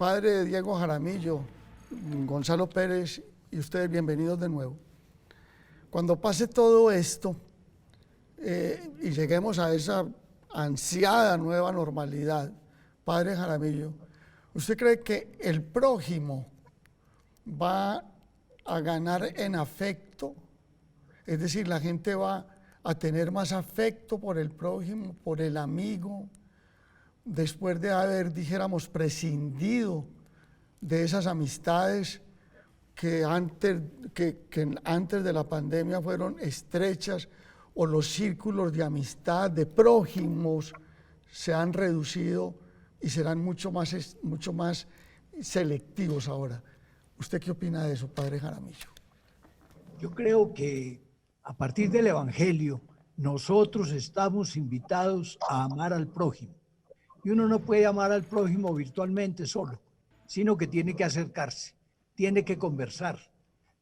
Padre Diego Jaramillo, Gonzalo Pérez y ustedes bienvenidos de nuevo. Cuando pase todo esto y lleguemos a esa ansiada nueva normalidad, Padre Jaramillo, ¿usted cree que el prójimo va a ganar en afecto? Es decir, la gente va a tener más afecto por el prójimo, por el amigo, después de haber, dijéramos, prescindido de esas amistades que antes de la pandemia fueron estrechas, o los círculos de amistad, de prójimos, se han reducido y serán mucho más selectivos ahora. ¿Usted qué opina de eso, Padre Jaramillo? Yo creo que a partir del Evangelio nosotros estamos invitados a amar al prójimo. Y uno no puede amar al prójimo virtualmente solo, sino que tiene que acercarse, tiene que conversar.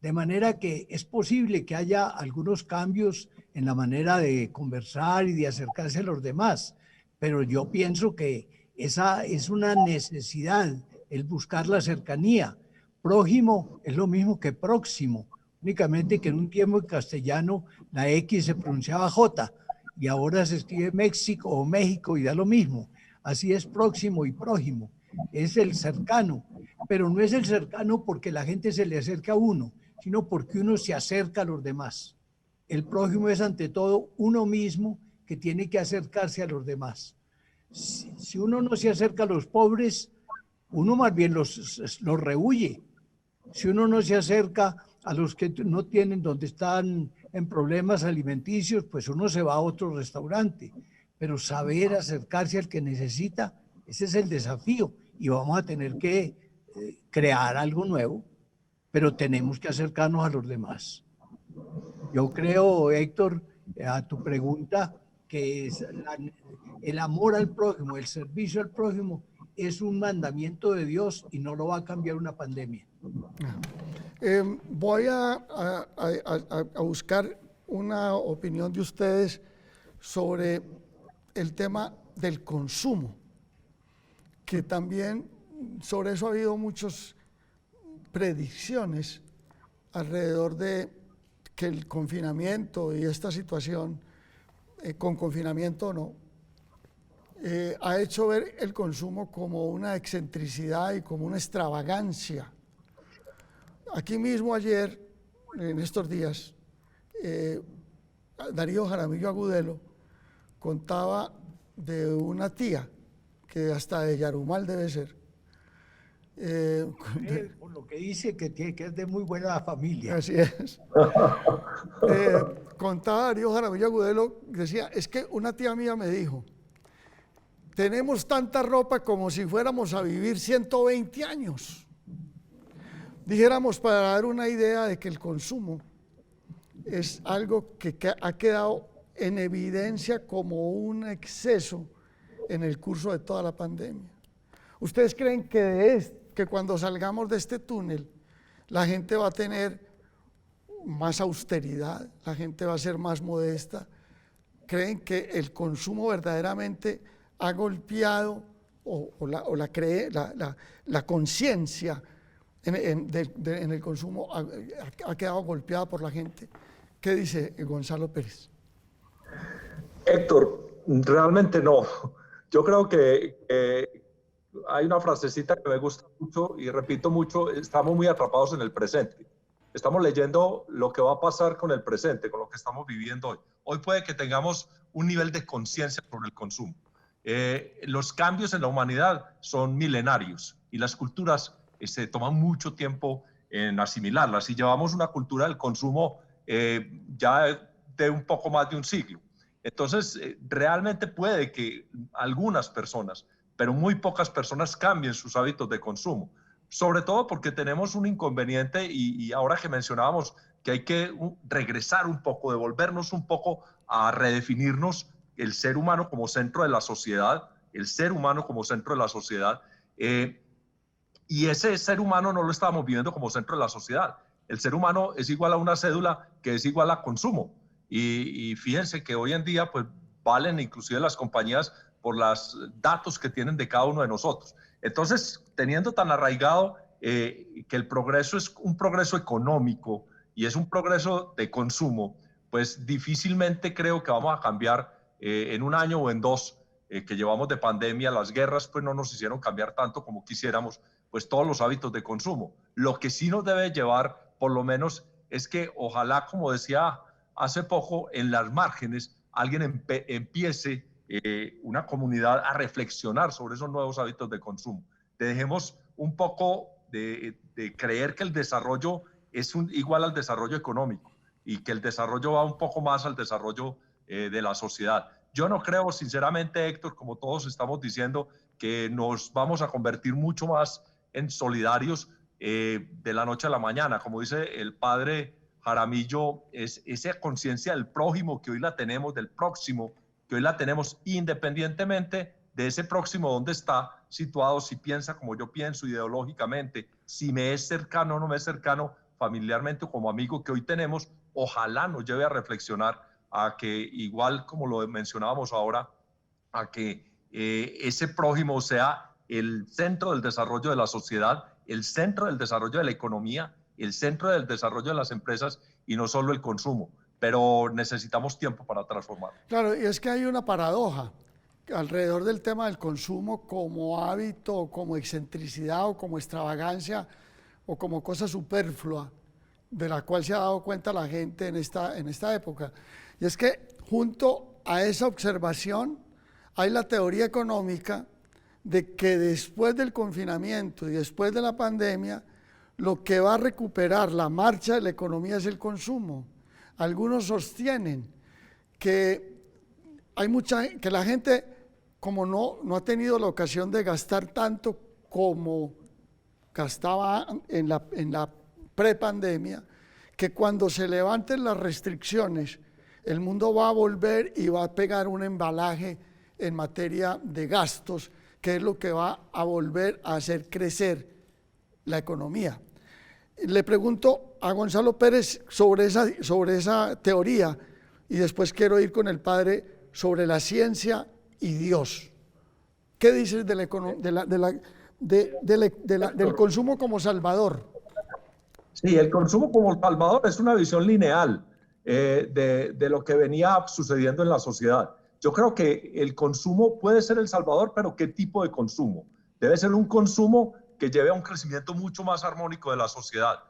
De manera que es posible que haya algunos cambios en la manera de conversar y de acercarse a los demás, pero yo pienso que esa es una necesidad, el buscar la cercanía. Prójimo es lo mismo que próximo, únicamente que en un tiempo en castellano la X se pronunciaba J y ahora se escribe México o México y da lo mismo. Así es próximo y prójimo, es el cercano, pero no es el cercano porque la gente se le acerca a uno, sino porque uno se acerca a los demás. El prójimo es ante todo uno mismo que tiene que acercarse a los demás. Si uno no se acerca a los pobres, uno más bien los rehuye. Si uno no se acerca a los que no tienen, donde están en problemas alimenticios, pues uno se va a otro restaurante. Pero saber acercarse al que necesita, ese es el desafío y vamos a tener que crear algo nuevo, pero tenemos que acercarnos a los demás. Yo creo, Héctor, a tu pregunta, que el amor al prójimo, el servicio al prójimo, es un mandamiento de Dios y no lo va a cambiar una pandemia. Voy a buscar una opinión de ustedes sobre el tema del consumo, que también sobre eso ha habido muchas predicciones alrededor de que el confinamiento y esta situación, con confinamiento o no, ha hecho ver el consumo como una excentricidad y como una extravagancia. Aquí mismo ayer, en estos días, Darío Jaramillo Agudelo contaba de una tía, que hasta de Yarumal debe ser. Por lo que dice que es de muy buena familia. Así es. Contaba Darío Jaramillo Agudelo, decía, es que una tía mía me dijo, tenemos tanta ropa como si fuéramos a vivir 120 años. Dijéramos, para dar una idea de que el consumo es algo que ha quedado en evidencia como un exceso en el curso de toda la pandemia. ¿Ustedes creen que cuando salgamos de este túnel la gente va a tener más austeridad, la gente va a ser más modesta? ¿Creen que el consumo verdaderamente ha golpeado la conciencia en el consumo ha quedado golpeada por la gente? ¿Qué dice Gonzalo Pérez? Héctor, realmente no. Yo creo que hay una frasecita que me gusta mucho y repito mucho, estamos muy atrapados en el presente. Estamos leyendo lo que va a pasar con el presente, con lo que estamos viviendo hoy. Hoy puede que tengamos un nivel de conciencia sobre el consumo. Los cambios en la humanidad son milenarios y las culturas se toman mucho tiempo en asimilarlas y llevamos una cultura del consumo ya de un poco más de un siglo. Entonces, realmente puede que algunas personas, pero muy pocas personas cambien sus hábitos de consumo, sobre todo porque tenemos un inconveniente y ahora que mencionábamos que hay que regresar un poco, devolvernos un poco a redefinirnos el ser humano como centro de la sociedad, el ser humano como centro de la sociedad, y ese ser humano no lo estamos viviendo como centro de la sociedad. El ser humano es igual a una cédula que es igual a consumo. Y fíjense que hoy en día pues valen inclusive las compañías por los datos que tienen de cada uno de nosotros. Entonces, teniendo tan arraigado que el progreso es un progreso económico y es un progreso de consumo, pues difícilmente creo que vamos a cambiar en un año o en dos que llevamos de pandemia. Las guerras pues no nos hicieron cambiar tanto como quisiéramos, pues todos los hábitos de consumo. Lo que sí nos debe llevar, por lo menos, es que ojalá, como decía hace poco, en las márgenes alguien empiece una comunidad a reflexionar sobre esos nuevos hábitos de consumo. Dejemos un poco de creer que el desarrollo es igual al desarrollo económico y que el desarrollo va un poco más al desarrollo de la sociedad. Yo no creo, sinceramente, Héctor, como todos estamos diciendo, que nos vamos a convertir mucho más en solidarios de la noche a la mañana. Como dice el padre Jaramillo, es esa conciencia del prójimo que hoy la tenemos, del próximo, que hoy la tenemos independientemente de ese próximo dónde está situado, si piensa como yo pienso ideológicamente, si me es cercano o no me es cercano familiarmente o como amigo que hoy tenemos. Ojalá nos lleve a reflexionar a que, igual como lo mencionábamos ahora, a que ese prójimo sea el centro del desarrollo de la sociedad, el centro del desarrollo de la economía, el centro del desarrollo de las empresas y no solo el consumo. Pero necesitamos tiempo para transformar. Claro, y es que hay una paradoja alrededor del tema del consumo como hábito, como excentricidad o como extravagancia o como cosa superflua de la cual se ha dado cuenta la gente en esta época. Y es que junto a esa observación hay la teoría económica de que después del confinamiento y después de la pandemia, lo que va a recuperar la marcha de la economía es el consumo. Algunos sostienen que que la gente, como no ha tenido la ocasión de gastar tanto como gastaba en la prepandemia, que cuando se levanten las restricciones, el mundo va a volver y va a pegar un embalaje en materia de gastos, que es lo que va a volver a hacer crecer la economía. Le pregunto a Gonzalo Pérez sobre esa teoría y después quiero ir con el padre sobre la ciencia y Dios. ¿Qué dices del consumo como salvador? Sí, el consumo como salvador es una visión lineal de lo que venía sucediendo en la sociedad. Yo creo que el consumo puede ser el salvador, pero ¿qué tipo de consumo? Debe ser un consumo que lleve a un crecimiento mucho más armónico de la sociedad.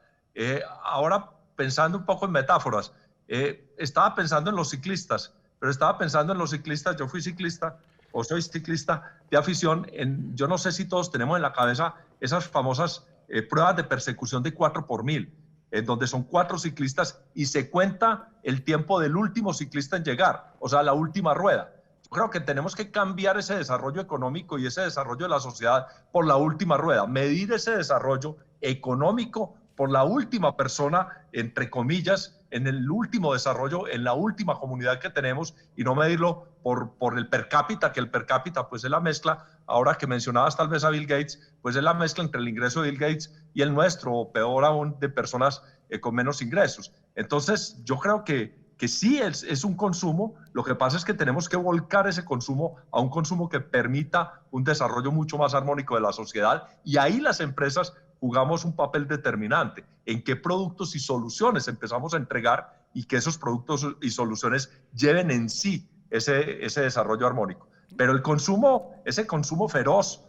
Ahora, pensando un poco en metáforas, estaba pensando en los ciclistas, pero estaba pensando en los ciclistas, yo fui ciclista, o soy ciclista de afición, yo no sé si todos tenemos en la cabeza esas famosas pruebas de persecución de 4x1000, en donde son 4 ciclistas y se cuenta el tiempo del último ciclista en llegar, o sea, la última rueda. Yo creo que tenemos que cambiar ese desarrollo económico y ese desarrollo de la sociedad por la última rueda, medir ese desarrollo económico por la última persona, entre comillas, en el último desarrollo, en la última comunidad que tenemos, y no medirlo por el per cápita, que el per cápita pues es la mezcla, ahora que mencionabas tal vez a Bill Gates, pues es la mezcla entre el ingreso de Bill Gates y el nuestro, o peor aún, de personas con menos ingresos. Entonces, yo creo que sí es un consumo, lo que pasa es que tenemos que volcar ese consumo a un consumo que permita un desarrollo mucho más armónico de la sociedad, y ahí las empresas jugamos un papel determinante en qué productos y soluciones empezamos a entregar y que esos productos y soluciones lleven en sí ese desarrollo armónico. Pero el consumo, ese consumo feroz,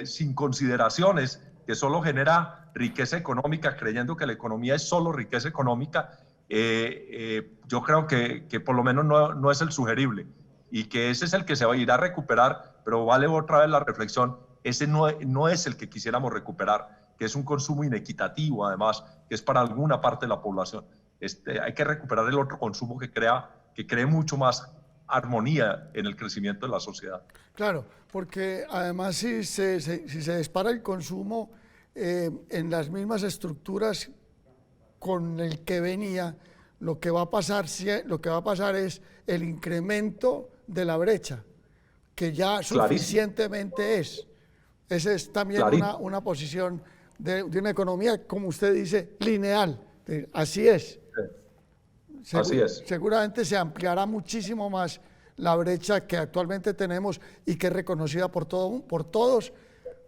sin consideraciones, que solo genera riqueza económica, creyendo que la economía es solo riqueza económica, yo creo que por lo menos no es el sugerible, y que ese es el que se va a ir a recuperar, pero vale otra vez la reflexión, ese no es el que quisiéramos recuperar, que es un consumo inequitativo, además, que es para alguna parte de la población. Hay que recuperar el otro consumo que cree mucho más armonía en el crecimiento de la sociedad. Claro, porque además si se dispara el consumo en las mismas estructuras con el que venía, lo que va a pasar es el incremento de la brecha, que ya suficientemente es. Esa es también una posición de una economía, como usted dice, lineal. Así es. Así es. Seguramente se ampliará muchísimo más la brecha que actualmente tenemos y que es reconocida por todos,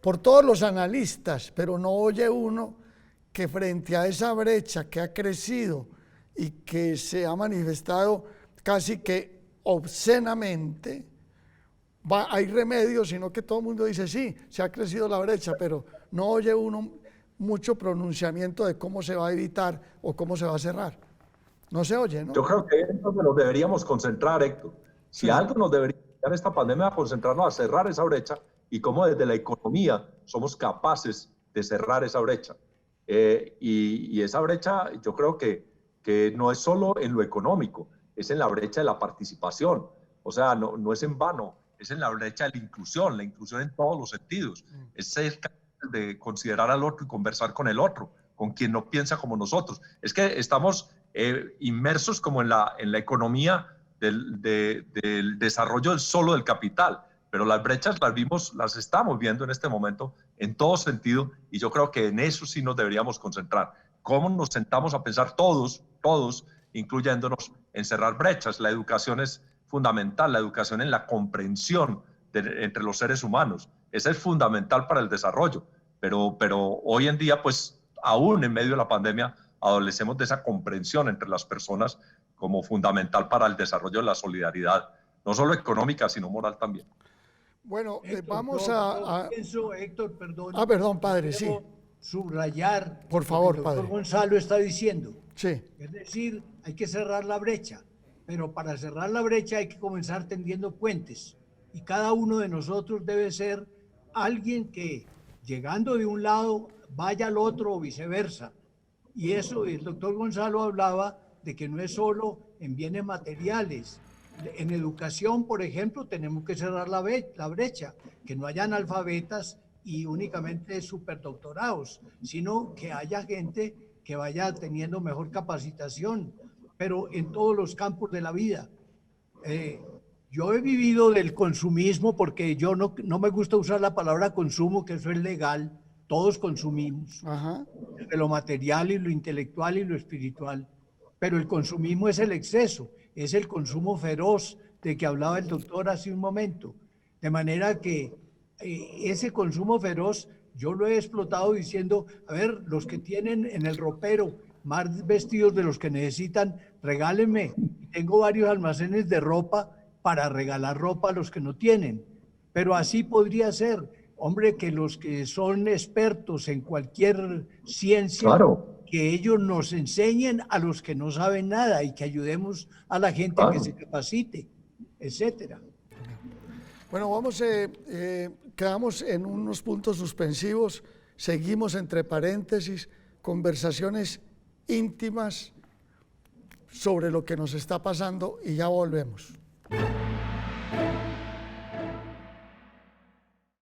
por todos los analistas, pero no oye uno que frente a esa brecha que ha crecido y que se ha manifestado casi que obscenamente, hay remedios, sino que todo el mundo dice, sí, se ha crecido la brecha, pero no oye uno mucho pronunciamiento de cómo se va a evitar o cómo se va a cerrar. No se oye, ¿no? Yo creo que en eso nos deberíamos concentrar, Héctor. Si Sí. algo nos debería dar esta pandemia, a concentrarnos a cerrar esa brecha y cómo desde la economía somos capaces de cerrar esa brecha. Y esa brecha yo creo que no es solo en lo económico, es en la brecha de la participación. O sea, no es en vano, es en la brecha de la inclusión en todos los sentidos. Es ser capaz de considerar al otro y conversar con el otro, con quien no piensa como nosotros. Es que estamos inmersos como en la economía del desarrollo solo del capital, pero las brechas las estamos viendo en este momento en todo sentido, y yo creo que en eso sí nos deberíamos concentrar. ¿Cómo nos sentamos a pensar todos, incluyéndonos, en cerrar brechas? La educación es fundamental, la educación en la comprensión entre los seres humanos. Esa es fundamental para el desarrollo, pero hoy en día, pues, aún en medio de la pandemia, adolecemos de esa comprensión entre las personas como fundamental para el desarrollo de la solidaridad, no solo económica, sino moral también. Bueno, Héctor, vamos yo pienso, Héctor, perdón. perdón, padre, sí. Subrayar por favor, lo que el padre. doctor Gonzalo está diciendo. Sí. Es decir, hay que cerrar la brecha, pero para cerrar la brecha hay que comenzar tendiendo puentes. Y cada uno de nosotros debe ser alguien que, llegando de un lado, vaya al otro o viceversa. Y eso, el doctor Gonzalo hablaba de que no es solo en bienes materiales. En educación, por ejemplo, tenemos que cerrar la brecha, que no haya analfabetas y únicamente superdoctorados, sino que haya gente que vaya teniendo mejor capacitación, pero en todos los campos de la vida. Yo he vivido del consumismo porque yo no me gusta usar la palabra consumo, que eso es legal, todos consumimos, Ajá. de lo material y lo intelectual y lo espiritual, pero el consumismo es el exceso, es el consumo feroz de que hablaba el doctor hace un momento, de manera que ese consumo feroz yo lo he explotado diciendo, a ver, los que tienen en el ropero más vestidos de los que necesitan, regálenme, tengo varios almacenes de ropa para regalar ropa a los que no tienen, pero así podría ser. Hombre, que los que son expertos en cualquier ciencia, Claro, que ellos nos enseñen a los que no saben nada y que ayudemos a la gente a que se capacite, etcétera. Bueno, quedamos en unos puntos suspensivos, seguimos entre paréntesis, conversaciones íntimas sobre lo que nos está pasando y ya volvemos.